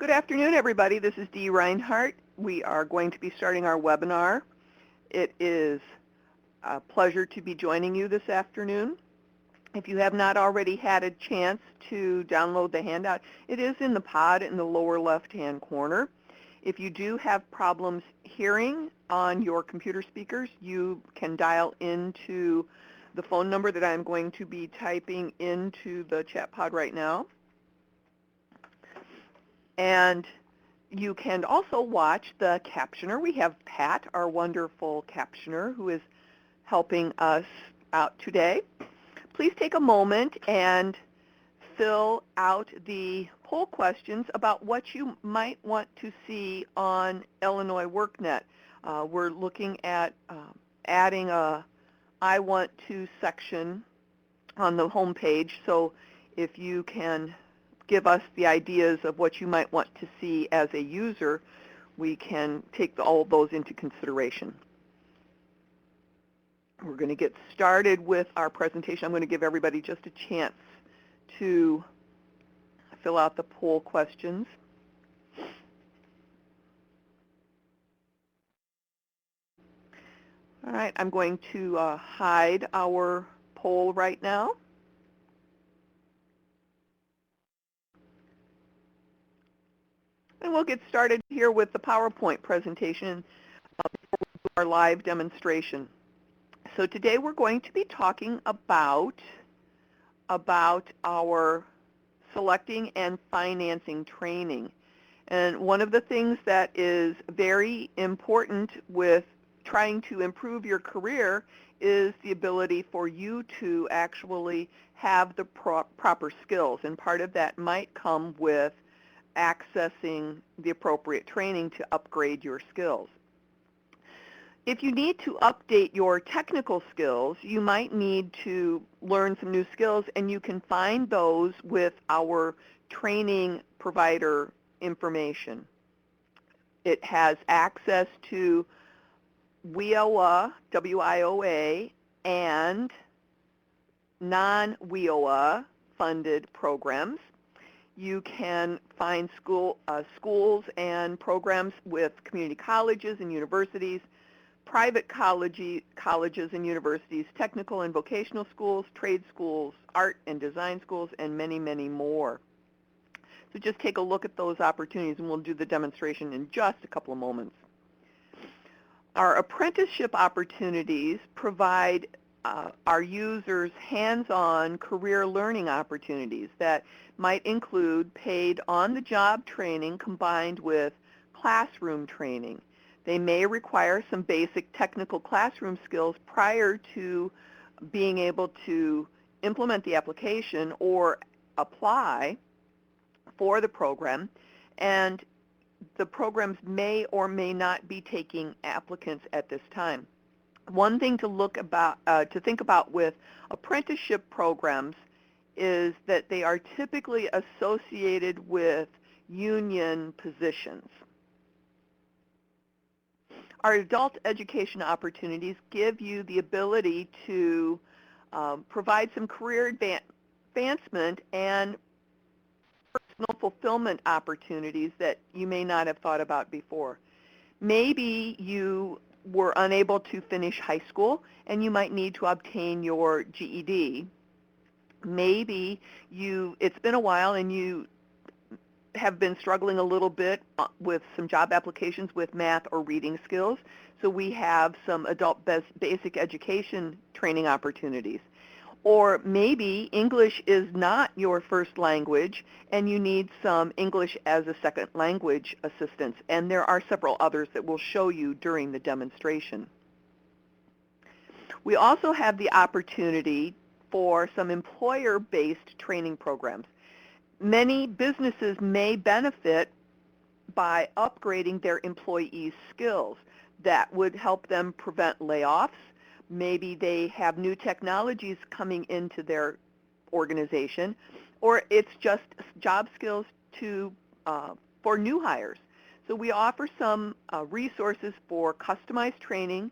Good afternoon, everybody. This is Dee Reinhardt. We are going to be starting our webinar. It is a pleasure to be joining you this afternoon. If you have not already had a chance to download the handout, it is in the pod in the lower left-hand corner. If you do have problems hearing on your computer speakers, you can dial into the phone number that I'm going to be typing into the chat pod right now. And you can also watch the captioner. We have Pat, our wonderful captioner, who is helping us out today. Please take a moment and fill out the poll questions about what you might want to see on Illinois WorkNet. We're looking at adding a I want to section on the home page, so if you can give us the ideas of what you might want to see as a user, we can take all of those into consideration. We're going to get started with our presentation. I'm going to give everybody just a chance to fill out the poll questions. All right, I'm going to hide our poll right now. And we'll get started here with the PowerPoint presentation before we do our live demonstration. So today we're going to be talking about our selecting and financing training. And one of the things that is very important with trying to improve your career is the ability for you to actually have the proper skills. And part of that might come with accessing the appropriate training to upgrade your skills. If you need to update your technical skills, you might need to learn some new skills, and you can find those with our training provider information. It has access to WIOA, W-I-O-A, and non-WIOA funded programs. You can find schools and programs with community colleges and universities, private colleges and universities, technical and vocational schools, trade schools, art and design schools, and many, many more. So just take a look at those opportunities, and we'll do the demonstration in just a couple of moments. Our apprenticeship opportunities provide our users hands-on career learning opportunities that might include paid on-the-job training combined with classroom training. They may require some basic technical classroom skills prior to being able to implement the application or apply for the program, and the programs may or may not be taking applicants at this time. One thing to think about with apprenticeship programs is that they are typically associated with union positions. Our adult education opportunities give you the ability to provide some career advancement and personal fulfillment opportunities that you may not have thought about before. Maybe you were unable to finish high school and you might need to obtain your GED. Maybe it's been a while and you have been struggling a little bit with some job applications with math or reading skills. So we have some adult basic education training opportunities. Or maybe English is not your first language and you need some English as a second language assistance. And there are several others that we'll show you during the demonstration. We also have the opportunity for some employer-based training programs. Many businesses may benefit by upgrading their employees' skills. That would help them prevent layoffs. Maybe they have new technologies coming into their organization, or it's just job skills for new hires. So we offer some resources for customized training,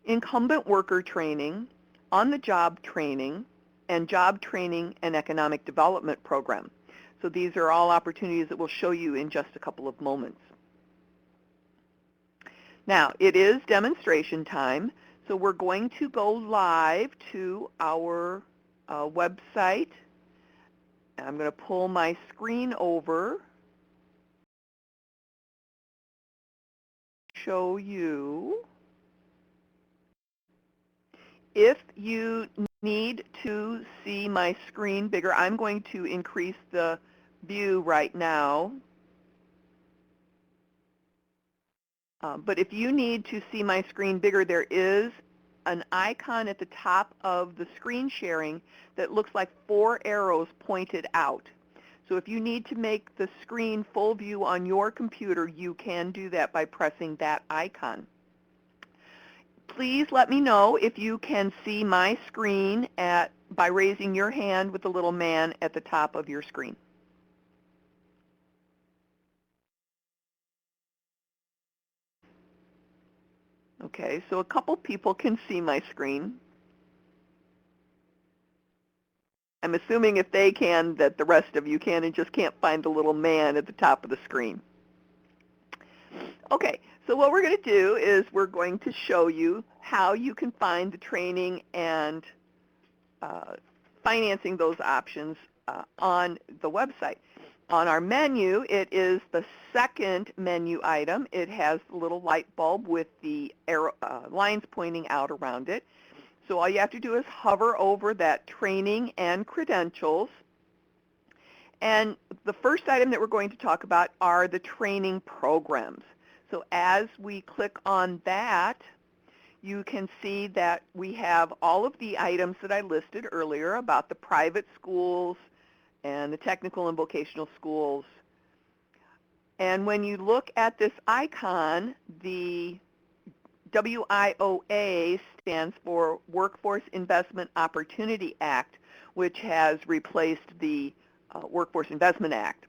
incumbent worker training, on-the-job training, and job training and economic development program. So these are all opportunities that we'll show you in just a couple of moments. Now, it is demonstration time, so we're going to go live to our website. I'm going to pull my screen over, show you. If you need to see my screen bigger, I'm going to increase the view right now. But if you need to see my screen bigger, there is an icon at the top of the screen sharing that looks like 4 arrows pointed out. So if you need to make the screen full view on your computer, you can do that by pressing that icon. Please let me know if you can see my screen by raising your hand with the little man at the top of your screen. Okay, so a couple people can see my screen. I'm assuming if they can, that the rest of you can and just can't find the little man at the top of the screen. Okay, so what we're going to do is we're going to show you how you can find the training and financing those options on the website. On our menu, it is the second menu item. It has the little light bulb with the arrow, lines pointing out around it. So all you have to do is hover over that training and credentials. And the first item that we're going to talk about are the training programs. So as we click on that, you can see that we have all of the items that I listed earlier about the private schools and the technical and vocational schools. And when you look at this icon, the WIOA stands for Workforce Investment Opportunity Act, which has replaced the Workforce Investment Act.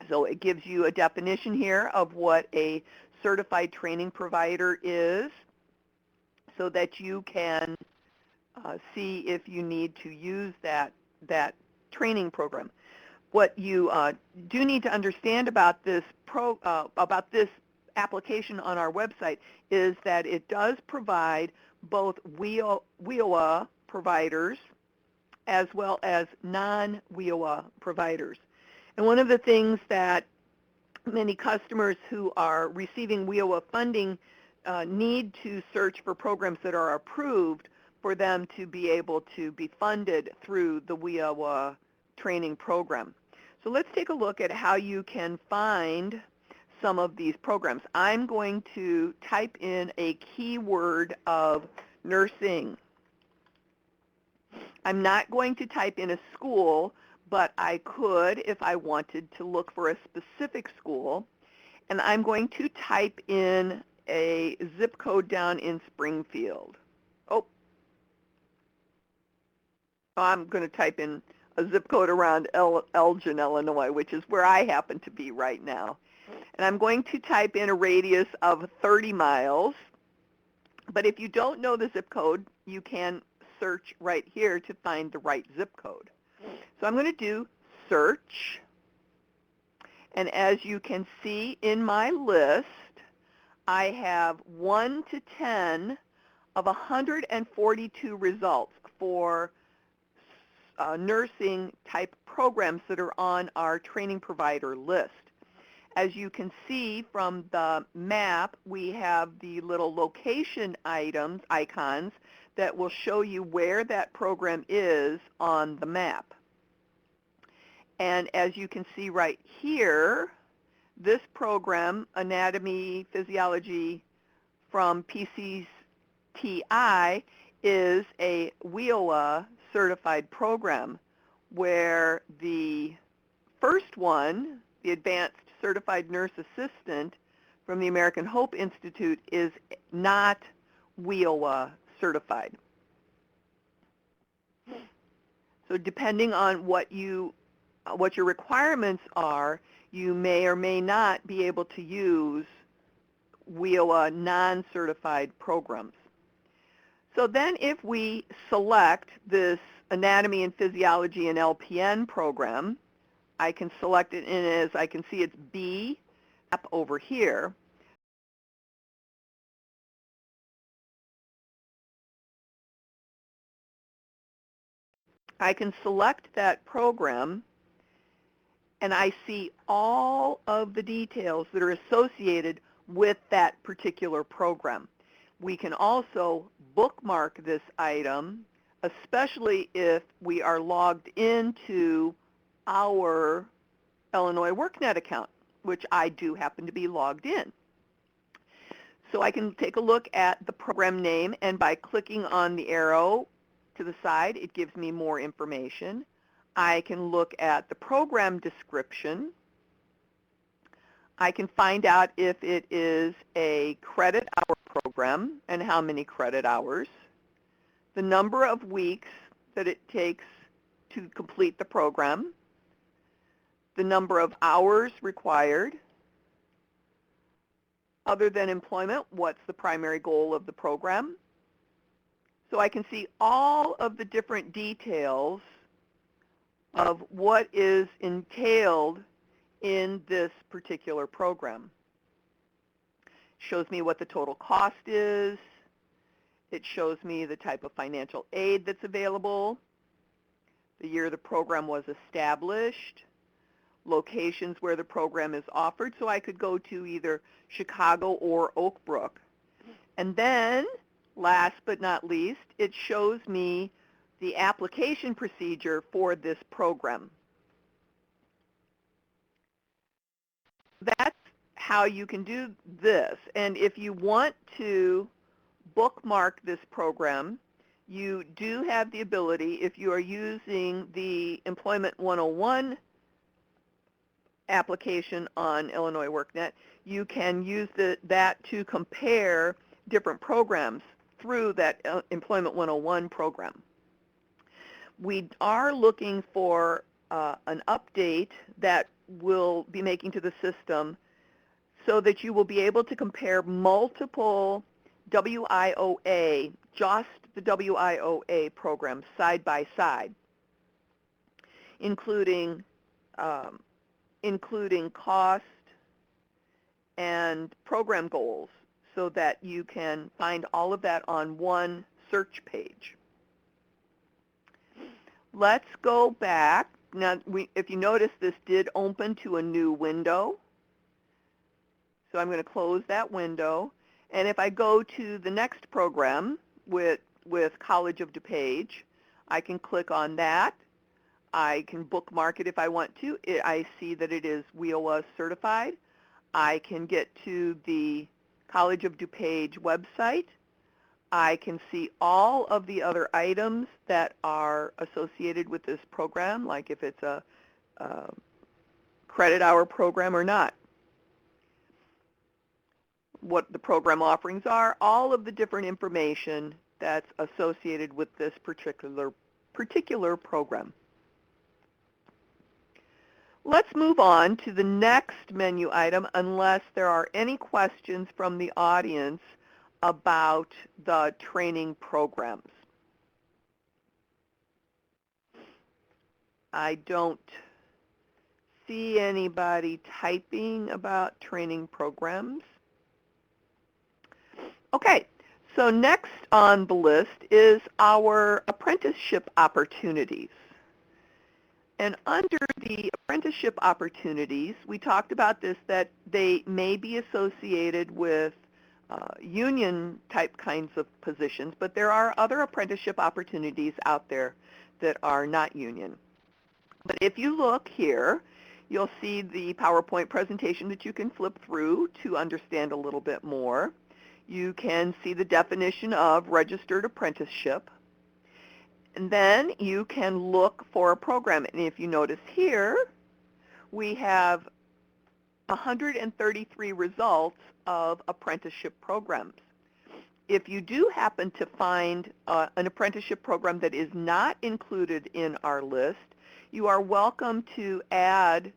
So it gives you a definition here of what a certified training provider is so that you can see if you need to use that training program. What you do need to understand about this application on our website is that it does provide both WIOA providers as well as non-WIOA providers. And one of the things that many customers who are receiving WIOA funding need to search for programs that are approved for them to be able to be funded through the WIOA training program. So let's take a look at how you can find some of these programs. I'm going to type in a keyword of nursing. I'm not going to type in a school, but I could if I wanted to look for a specific school. And I'm going to type in a zip code down in Springfield. I'm going to type in a zip code around Elgin, Illinois, which is where I happen to be right now. And I'm going to type in a radius of 30 miles. But if you don't know the zip code, you can search right here to find the right zip code. So I'm going to do search. And as you can see in my list, I have 1 to 10 of 142 results for nursing type programs that are on our training provider list. As you can see from the map, we have the little location icons that will show you where that program is on the map. And as you can see right here, this program, Anatomy Physiology from PCTI, is a WIOA certified program, where the first one, the Advanced Certified Nurse Assistant from the American Hope Institute, is not WIOA certified. So depending on what your requirements are, you may or may not be able to use WIOA non-certified programs. So then if we select this Anatomy and Physiology and LPN program, I can select it, and as I can see, it's B up over here. I can select that program, and I see all of the details that are associated with that particular program. We can also bookmark this item, especially if we are logged into our Illinois workNet account, which I do happen to be logged in. So I can take a look at the program name, and by clicking on the arrow to the side, it gives me more information. I can look at the program description. I can find out if it is a credit hour program and how many credit hours, the number of weeks that it takes to complete the program, the number of hours required. Other than employment, what's the primary goal of the program? So I can see all of the different details of what is entailed in this particular program. Shows me what the total cost is. It shows me the type of financial aid that's available, the year the program was established, locations where the program is offered, so I could go to either Chicago or Oak Brook. And then, last but not least, it shows me the application procedure for this program. That's how you can do this. And if you want to bookmark this program, you do have the ability, if you are using the Employment 101 application on Illinois workNet, you can use that to compare different programs through that Employment 101 program. We are looking for an update that will be making to the system so that you will be able to compare multiple WIOA, just the WIOA programs side by side, including cost and program goals, so that you can find all of that on one search page. Let's go back. Now, if you notice, this did open to a new window. So I'm going to close that window. And if I go to the next program with College of DuPage, I can click on that. I can bookmark it if I want to. I see that it is WIOA certified. I can get to the College of DuPage website. I can see all of the other items that are associated with this program, like if it's a credit hour program or not, what the program offerings are, all of the different information that's associated with this particular program. Let's move on to the next menu item, unless there are any questions from the audience about the training programs. I don't see anybody typing about training programs. Okay, so next on the list is our apprenticeship opportunities. And under the apprenticeship opportunities, we talked about this, that they may be associated with union type kinds of positions, but there are other apprenticeship opportunities out there that are not union. But if you look here, you'll see the PowerPoint presentation that you can flip through to understand a little bit more. You can see the definition of registered apprenticeship. And then you can look for a program. And if you notice here, we have 133 results of apprenticeship programs. If you do happen to find an apprenticeship program that is not included in our list, you are welcome to add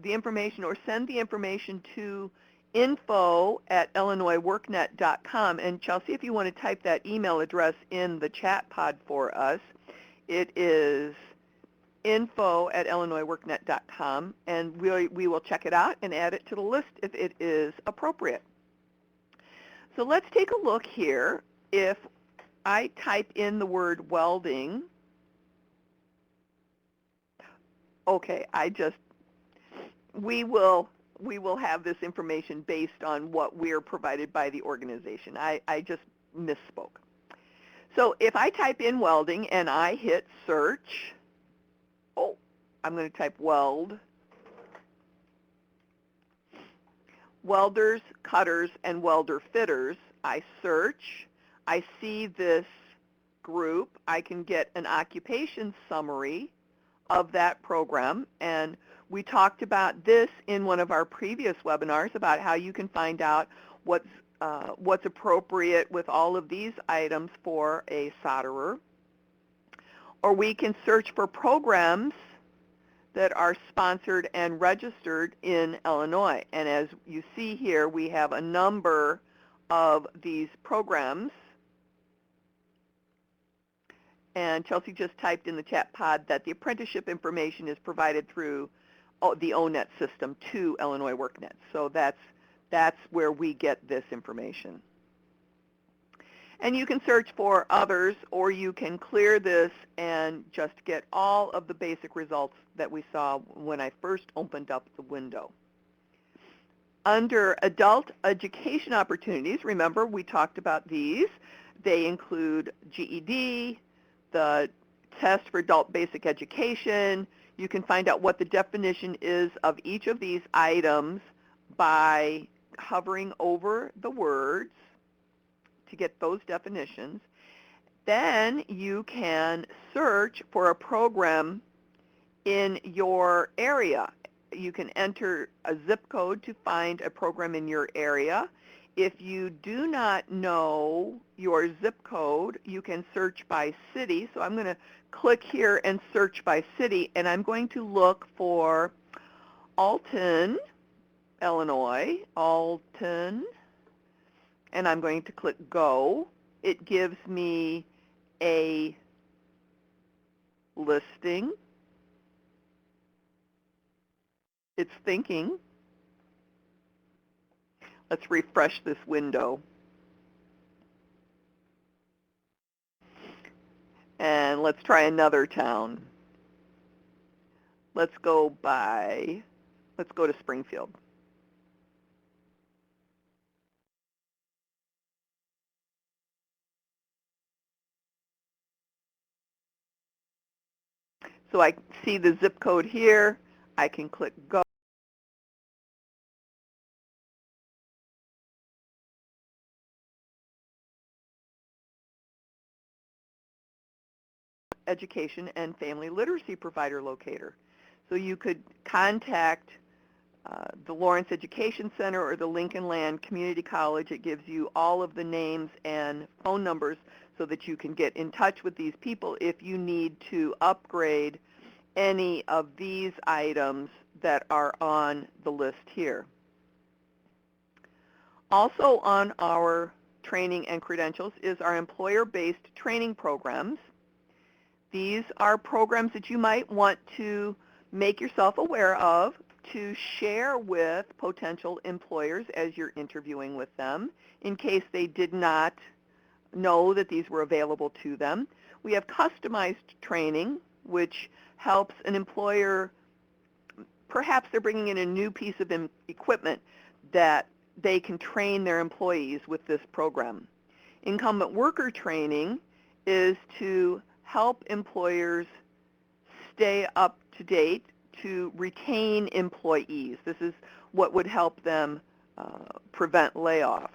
the information or send the information to info@illinoisworknet.com. And Chelsea, if you want to type that email address in the chat pod for us, it is info@illinoisworknet.com, and we will check it out and add it to the list if it is appropriate. So let's take a look here. If I type in the word welding, okay, we will have this information based on what we're provided by the organization. I just misspoke. So if I type in welding and I hit search, I'm going to type weld, welders, cutters, and welder fitters. I search. I see this group. I can get an occupation summary of that program, and we talked about this in one of our previous webinars about how you can find out what's appropriate with all of these items for a solderer. Or we can search for programs that are sponsored and registered in Illinois. And as you see here, we have a number of these programs. And Chelsea just typed in the chat pod that the apprenticeship information is provided through the ONET system to Illinois WorkNet. So that's where we get this information. And you can search for others, or you can clear this and just get all of the basic results that we saw when I first opened up the window. Under Adult Education Opportunities, remember we talked about these. They include GED, the test for adult basic education. You can find out what the definition is of each of these items by hovering over the words to get those definitions. Then you can search for a program in your area. You can enter a zip code to find a program in your area. If you do not know your zip code, you can search by city. So I'm going to click here and search by city, and I'm going to look for Alton, Illinois, Alton, and I'm going to click Go. It gives me a listing. It's thinking. Let's refresh this window. And let's try another town. Let's go to Springfield. So I see the zip code here. I can click Go. Education and Family Literacy Provider Locator. So you could contact the Lawrence Education Center or the Lincoln Land Community College. It gives you all of the names and phone numbers so that you can get in touch with these people if you need to upgrade any of these items that are on the list here. Also on our training and credentials is our employer-based training programs. These are programs that you might want to make yourself aware of to share with potential employers as you're interviewing with them in case they did not know that these were available to them. We have customized training, which helps an employer, perhaps they're bringing in a new piece of equipment that they can train their employees with this program. Incumbent worker training is to help employers stay up to date to retain employees. This is what would help them prevent layoffs.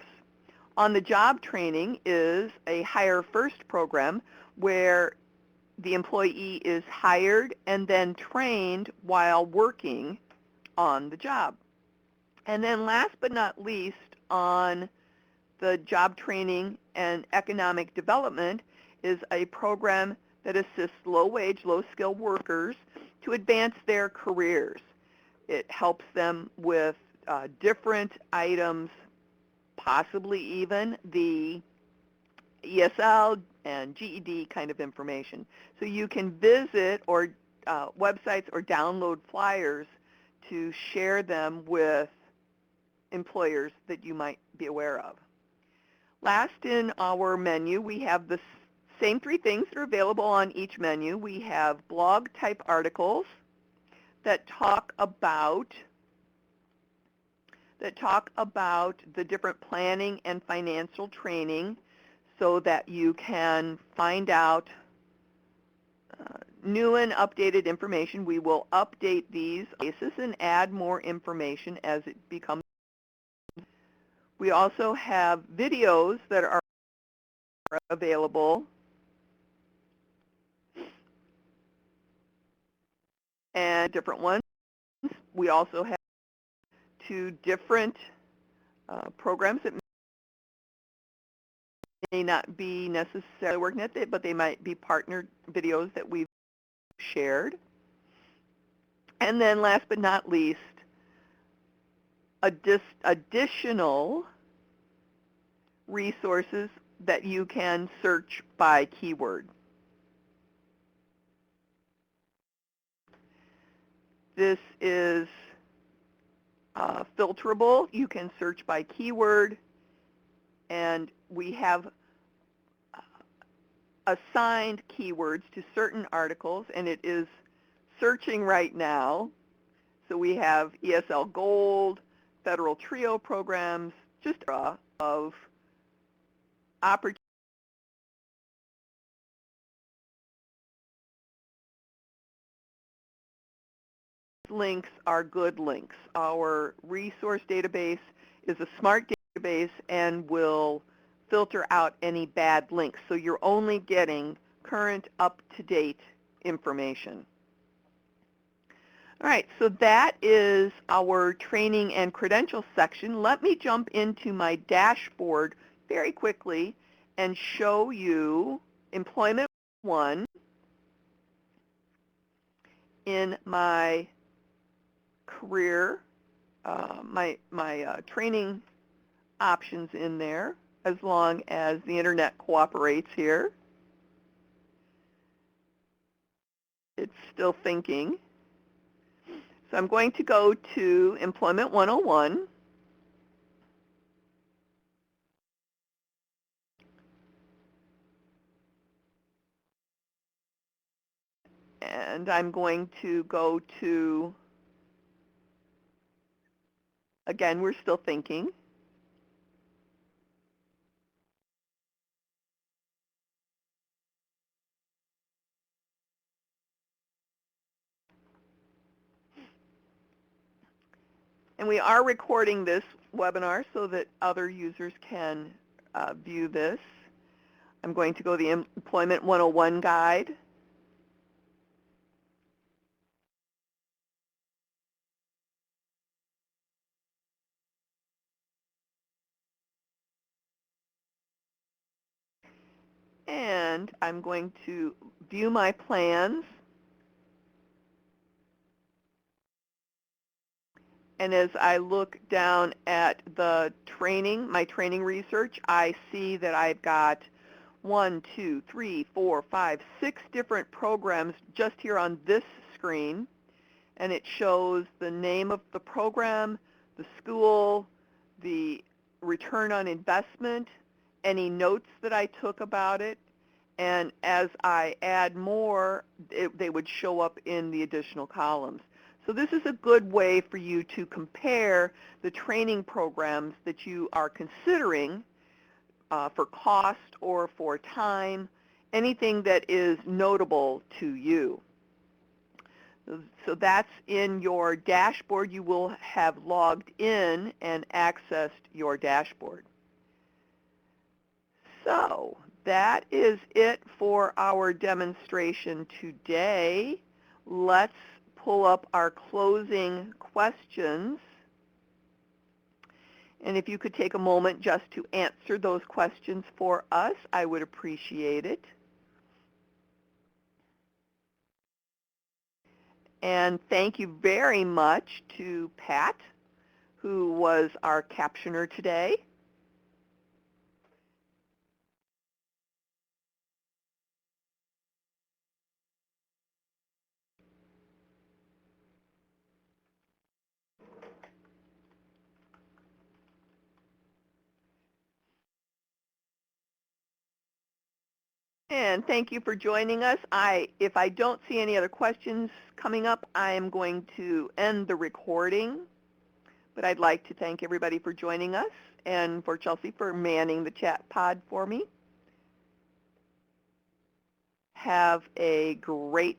On the job training is a Hire First program where the employee is hired and then trained while working on the job. And then last but not least, on the job training and economic development is a program that assists low-wage, low-skilled workers to advance their careers. It helps them with different items, possibly even the ESL and GED kind of information. So you can visit or websites or download flyers to share them with employers that you might be aware of. Last in our menu, we have the same three things that are available on each menu. We have blog-type articles that talk about the different planning and financial training so that you can find out new and updated information. We will update these basis and add more information as it becomes. We also have videos that are available and different ones. We also have two different programs that may not be necessarily workNet, but they might be partnered videos that we've shared. And then last but not least, additional resources that you can search by keyword. This is filterable. You can search by keyword, and we have assigned keywords to certain articles, and it is searching right now. So we have ESL Gold, Federal TRIO programs, just of opportunities. Links are good links. Our resource database is a smart database and will filter out any bad links. So you're only getting current, up-to-date information. All right, so that is our training and credentials section. Let me jump into my dashboard very quickly and show you Employment 1 in my career, my training options in there, as long as the internet cooperates here. It's still thinking. So I'm going to go to Employment 101. And I'm going to go to, again, we're still thinking. And we are recording this webinar so that other users can view this. I'm going to go to the Employment 101 guide. And I'm going to view my plans. And as I look down at the training, my training research, I see that I've got 1, 2, 3, 4, 5, 6 different programs just here on this screen. And it shows the name of the program, the school, the return on investment, any notes that I took about it. And as I add more, they would show up in the additional columns. So this is a good way for you to compare the training programs that you are considering for cost or for time, anything that is notable to you. So that's in your dashboard. You will have logged in and accessed your dashboard. So that is it for our demonstration today. Let's pull up our closing questions. And if you could take a moment just to answer those questions for us, I would appreciate it. And thank you very much to Pat, who was our captioner today. And thank you for joining us. If I don't see any other questions coming up, I am going to end the recording. But I'd like to thank everybody for joining us and for Chelsea for manning the chat pod for me. Have a great